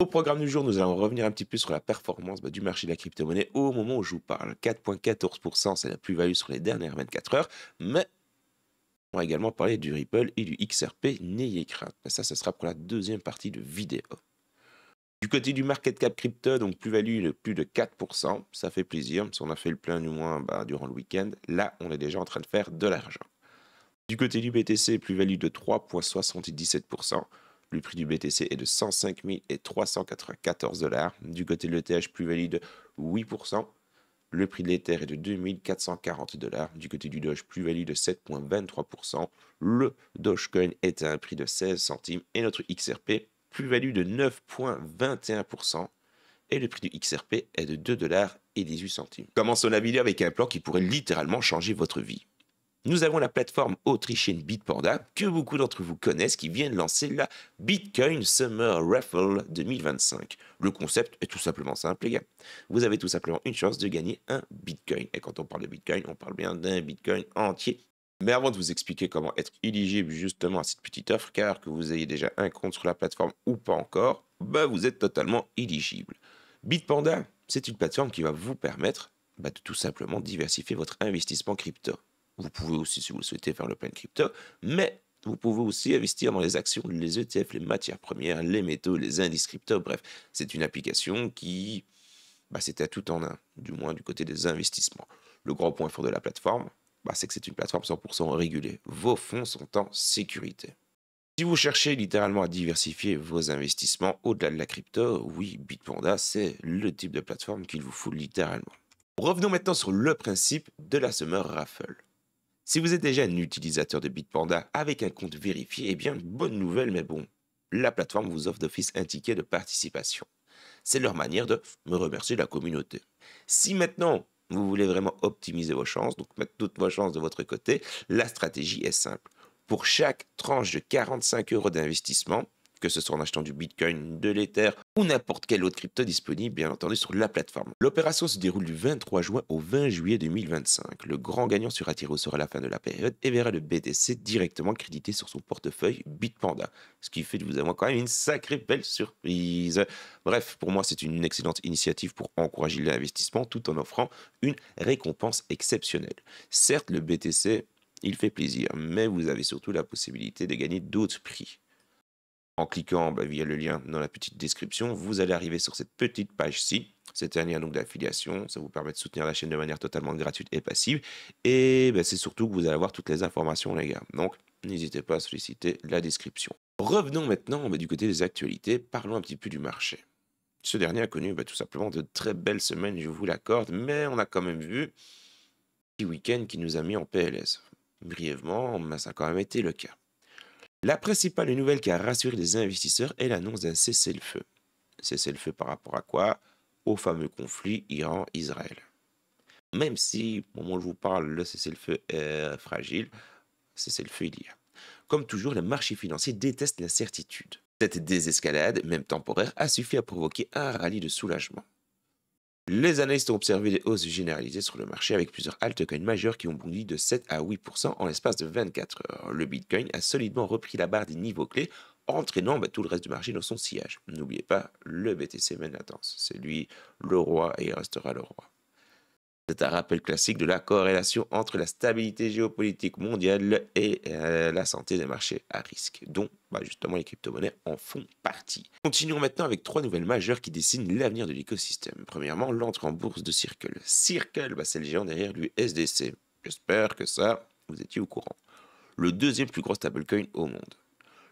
Au programme du jour, nous allons revenir un petit peu sur la performance du marché de la crypto-monnaie au moment où je vous parle. 4,14%, c'est la plus-value sur les dernières 24 heures, mais on va également parler du Ripple et du XRP, n'ayez crainte. Mais ça, ce sera pour la deuxième partie de vidéo. Du côté du market cap crypto, donc plus-value de plus de 4%, ça fait plaisir. Si on a fait le plein du moins durant le week-end, là, on est déjà en train de faire de l'argent. Du côté du BTC, plus-value de 3,77%. Le prix du BTC est de 105 394 dollars. Du côté de l'ETH, plus-value de 8%. Le prix de l'Ether est de 2440 dollars. Du côté du Doge, plus-value de 7,23%. Le Dogecoin est à un prix de 16 centimes. Et notre XRP, plus-value de 9,21%. Et le prix du XRP est de 2 dollars et 18 centimes. Commençons la vidéo avec un plan qui pourrait littéralement changer votre vie. Nous avons la plateforme autrichienne Bitpanda, que beaucoup d'entre vous connaissent, qui vient de lancer la Bitcoin Summer Raffle 2025. Le concept est tout simplement simple, les gars. Vous avez tout simplement une chance de gagner un Bitcoin. Et quand on parle de Bitcoin, on parle bien d'un Bitcoin entier. Mais avant de vous expliquer comment être éligible justement à cette petite offre, car que vous ayez déjà un compte sur la plateforme ou pas encore, vous êtes totalement éligible. Bitpanda, c'est une plateforme qui va vous permettre de tout simplement diversifier votre investissement crypto. Vous pouvez aussi, si vous le souhaitez, faire le plein crypto, mais vous pouvez aussi investir dans les actions, les ETF, les matières premières, les métaux, les indices crypto. Bref, c'est une application qui, c'est à tout en un, du moins du côté des investissements. Le grand point fort de la plateforme, c'est que c'est une plateforme 100% régulée. Vos fonds sont en sécurité. Si vous cherchez littéralement à diversifier vos investissements au-delà de la crypto, oui, Bitpanda, c'est le type de plateforme qu'il vous faut littéralement. Revenons maintenant sur le principe de la Summer Raffle. Si vous êtes déjà un utilisateur de Bitpanda avec un compte vérifié, eh bien, bonne nouvelle, mais bon, la plateforme vous offre d'office un ticket de participation. C'est leur manière de me remercier la communauté. Si maintenant, vous voulez vraiment optimiser vos chances, donc mettre toutes vos chances de votre côté, la stratégie est simple. Pour chaque tranche de 45 euros d'investissement, que ce soit en achetant du Bitcoin, de l'Ether ou n'importe quelle autre crypto disponible, bien entendu, sur la plateforme. L'opération se déroule du 23 juin au 20 juillet 2025. Le grand gagnant sera tiré au sort à la fin de la période et verra le BTC directement crédité sur son portefeuille Bitpanda. Ce qui fait de vous avoir quand même une sacrée belle surprise. Bref, pour moi, c'est une excellente initiative pour encourager l'investissement tout en offrant une récompense exceptionnelle. Certes, le BTC, il fait plaisir, mais vous avez surtout la possibilité de gagner d'autres prix. En cliquant via le lien dans la petite description, vous allez arriver sur cette petite page-ci. C'est un lien d'affiliation, ça vous permet de soutenir la chaîne de manière totalement gratuite et passive. Et c'est surtout que vous allez avoir toutes les informations, les gars. Donc, n'hésitez pas à solliciter la description. Revenons maintenant du côté des actualités, parlons un petit peu du marché. Ce dernier a connu tout simplement de très belles semaines, je vous l'accorde, mais on a quand même vu un petit week-end qui nous a mis en PLS. Brièvement, ça a quand même été le cas. La principale nouvelle qui a rassuré les investisseurs est l'annonce d'un cessez-le-feu. Cessez-le-feu par rapport à quoi? Au fameux conflit Iran-Israël. Même si, au moment où je vous parle, le cessez-le-feu est fragile, cessez-le-feu il y a. Comme toujours, le marché financier déteste l'incertitude. Cette désescalade, même temporaire, a suffi à provoquer un rallye de soulagement. Les analystes ont observé des hausses généralisées sur le marché avec plusieurs altcoins majeurs qui ont bondi de 7 à 8% en l'espace de 24 heures. Le Bitcoin a solidement repris la barre des niveaux clés, entraînant tout le reste du marché dans son sillage. N'oubliez pas, le BTC mène la danse. C'est lui le roi et il restera le roi. C'est un rappel classique de la corrélation entre la stabilité géopolitique mondiale et la santé des marchés à risque, dont justement les crypto-monnaies en font partie. Continuons maintenant avec trois nouvelles majeures qui dessinent l'avenir de l'écosystème. Premièrement, l'entrée en bourse de Circle. Circle, c'est le géant derrière l'USDC. J'espère que ça, vous étiez au courant. Le deuxième plus gros stablecoin au monde.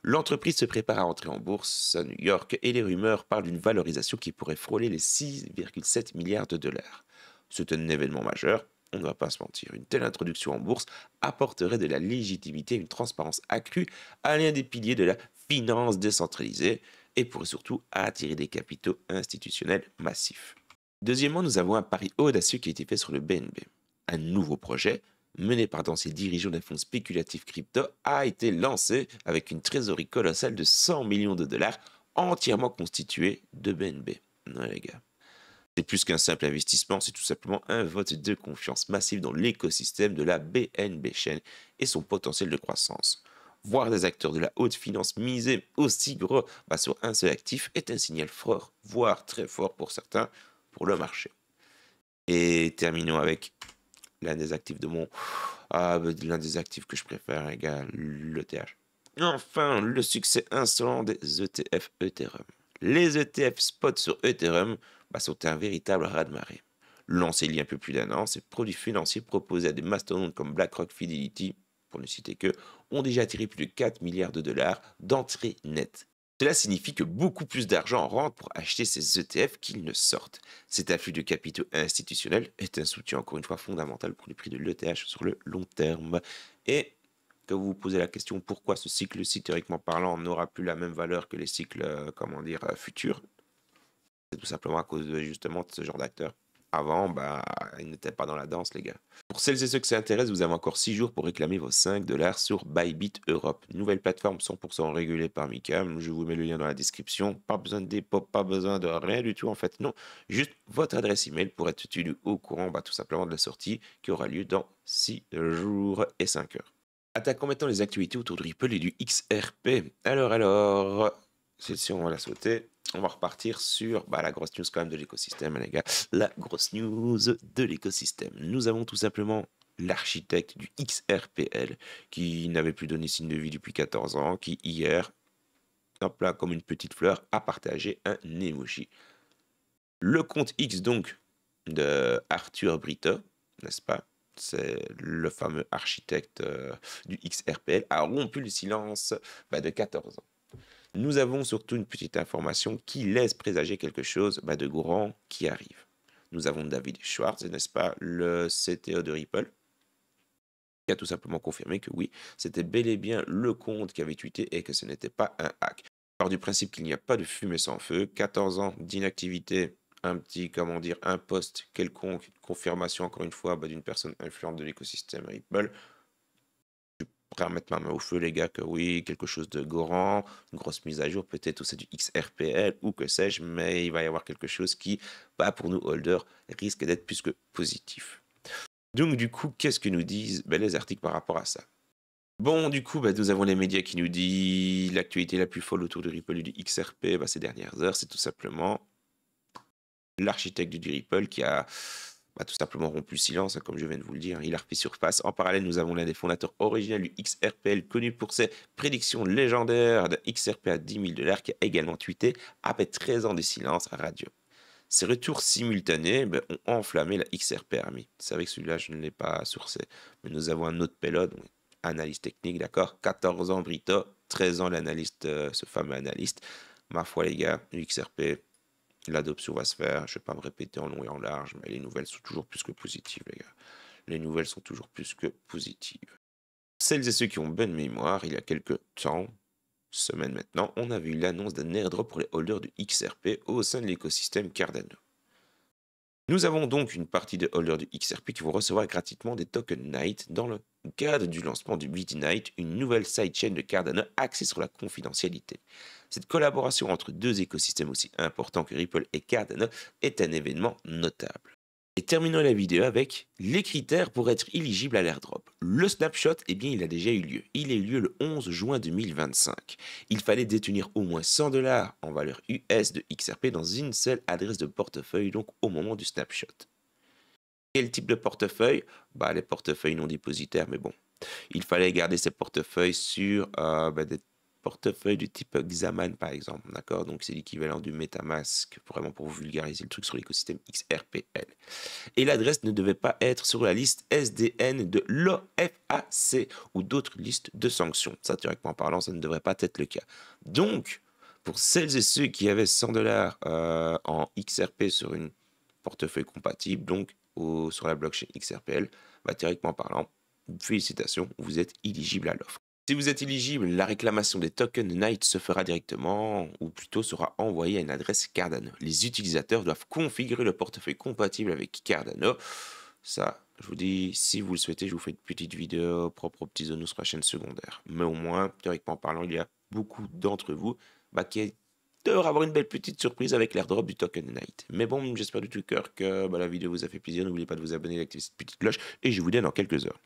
L'entreprise se prépare à entrer en bourse à New York et les rumeurs parlent d'une valorisation qui pourrait frôler les 6,7 milliards de dollars. C'est un événement majeur, on ne va pas se mentir. Une telle introduction en bourse apporterait de la légitimité et une transparence accrue à l'un des piliers de la finance décentralisée et pourrait surtout attirer des capitaux institutionnels massifs. Deuxièmement, nous avons un pari audacieux qui a été fait sur le BNB. Un nouveau projet, mené par d'anciens dirigeants d'un fonds spéculatif crypto, a été lancé avec une trésorerie colossale de 100 millions de dollars entièrement constituée de BNB. Ouais, les gars. C'est plus qu'un simple investissement, c'est tout simplement un vote de confiance massive dans l'écosystème de la BNB Chain et son potentiel de croissance. Voir des acteurs de la haute finance miser aussi gros sur un seul actif est un signal fort, voire très fort pour certains, pour le marché. Et terminons avec l'un des actifs de mon... l'un des actifs que je préfère, les gars, l'ETH. Enfin, le succès insolent des ETF Ethereum. Les ETF spot sur Ethereum sont un véritable raz-de-marée. Lancés il y a un peu plus d'un an, ces produits financiers proposés à des mastodontes comme BlackRock, Fidelity, pour ne citer que, ont déjà attiré plus de 4 milliards de dollars d'entrée nette. Cela signifie que beaucoup plus d'argent rentre pour acheter ces ETF qu'ils ne sortent. Cet afflux de capitaux institutionnels est un soutien encore une fois fondamental pour le prix de l'ETH sur le long terme. Et que vous vous posez la question pourquoi ce cycle-ci, théoriquement parlant, n'aura plus la même valeur que les cycles, futurs, c'est tout simplement à cause justement de ce genre d'acteurs. Avant, ils n'étaient pas dans la danse, les gars. Pour celles et ceux que ça intéresse, vous avez encore 6 jours pour réclamer vos 5 dollars sur Bybit Europe. Nouvelle plateforme 100% régulée par MiCam. Je vous mets le lien dans la description. Pas besoin de dépôt, pas besoin de rien du tout, en fait. Non, juste votre adresse email pour être tenu au courant, tout simplement de la sortie qui aura lieu dans 6 jours et 5 heures. Attaquons maintenant les actualités autour de Ripple et du XRP. Alors, celle-ci, on va la sauter. On va repartir sur la grosse news quand même de l'écosystème, les gars. La grosse news de l'écosystème. Nous avons tout simplement l'architecte du XRPL qui n'avait plus donné signe de vie depuis 14 ans, qui hier, hop là, comme une petite fleur, a partagé un emoji. Le compte X donc de Arthur Brito, n'est-ce pas? C'est le fameux architecte du XRPL, a rompu le silence de 14 ans. Nous avons surtout une petite information qui laisse présager quelque chose de grand qui arrive. Nous avons David Schwartz, n'est-ce pas, le CTO de Ripple, qui a tout simplement confirmé que oui, c'était bel et bien le compte qui avait tweeté et que ce n'était pas un hack. Part du principe qu'il n'y a pas de fumée sans feu, 14 ans d'inactivité, un post quelconque, confirmation encore une fois d'une personne influente de l'écosystème Ripple. Prêt à mettre ma main au feu, les gars, que oui, quelque chose de grand, une grosse mise à jour, peut-être c'est du XRPL ou que sais-je, mais il va y avoir quelque chose qui, pour nous holders, risque d'être plus que positif. Donc, du coup, qu'est-ce que nous disent les articles par rapport à ça? Bon, du coup, nous avons les médias qui nous disent l'actualité la plus folle autour de Ripple et du XRP ces dernières heures, c'est tout simplement l'architecte du Ripple qui a tout simplement rompu silence, comme je viens de vous le dire. Il a refait surface. En parallèle, nous avons l'un des fondateurs originels du XRPL, connu pour ses prédictions légendaires de XRP à 10 000 dollars, qui a également tweeté après 13 ans de silence à radio. Ces retours simultanés ont enflammé la XRP Army. C'est vrai que celui-là, je ne l'ai pas sourcé. Mais nous avons un autre pilote, analyste technique, d'accord, 14 ans Brito, 13 ans l'analyste, ce fameux analyste. Ma foi, les gars, XRP, l'adoption va se faire, je ne vais pas me répéter en long et en large, mais les nouvelles sont toujours plus que positives, les gars. Les nouvelles sont toujours plus que positives. Celles et ceux qui ont bonne mémoire, il y a quelques temps, semaines maintenant, on a vu l'annonce d'un airdrop pour les holders du XRP au sein de l'écosystème Cardano. Nous avons donc une partie de holders du XRP qui vont recevoir gratuitement des tokens Night dans le cadre du lancement du BT Night, une nouvelle sidechain de Cardano axée sur la confidentialité. Cette collaboration entre deux écosystèmes aussi importants que Ripple et Cardano est un événement notable. Et terminons la vidéo avec les critères pour être éligible à l'airdrop. Le snapshot, il a déjà eu lieu. Il a eu lieu le 11 juin 2025. Il fallait détenir au moins 100 dollars en valeur US de XRP dans une seule adresse de portefeuille, donc au moment du snapshot. Quel type de portefeuille? Les portefeuilles non dépositaires, mais bon. Il fallait garder ces portefeuilles sur des portefeuille du type Xaman par exemple, d'accord? Donc c'est l'équivalent du MetaMask, vraiment pour vulgariser le truc sur l'écosystème XRPL. Et l'adresse ne devait pas être sur la liste SDN de l'OFAC ou d'autres listes de sanctions. Ça, théoriquement parlant, ça ne devrait pas être le cas. Donc, pour celles et ceux qui avaient 100 dollars en XRP sur une portefeuille compatible, donc sur la blockchain XRPL, théoriquement parlant, félicitations, vous êtes éligible à l'offre. Si vous êtes éligible, la réclamation des tokens Night se fera directement, ou plutôt sera envoyée à une adresse Cardano. Les utilisateurs doivent configurer le portefeuille compatible avec Cardano. Ça, je vous dis, si vous le souhaitez, je vous fais une petite vidéo propre aux petits zonos sur la chaîne secondaire. Mais au moins, théoriquement parlant, il y a beaucoup d'entre vous qui devraient avoir une belle petite surprise avec l'airdrop du token Night. Mais bon, j'espère du tout cœur que la vidéo vous a fait plaisir. N'oubliez pas de vous abonner et d'activer cette petite cloche. Et je vous dis dans quelques heures.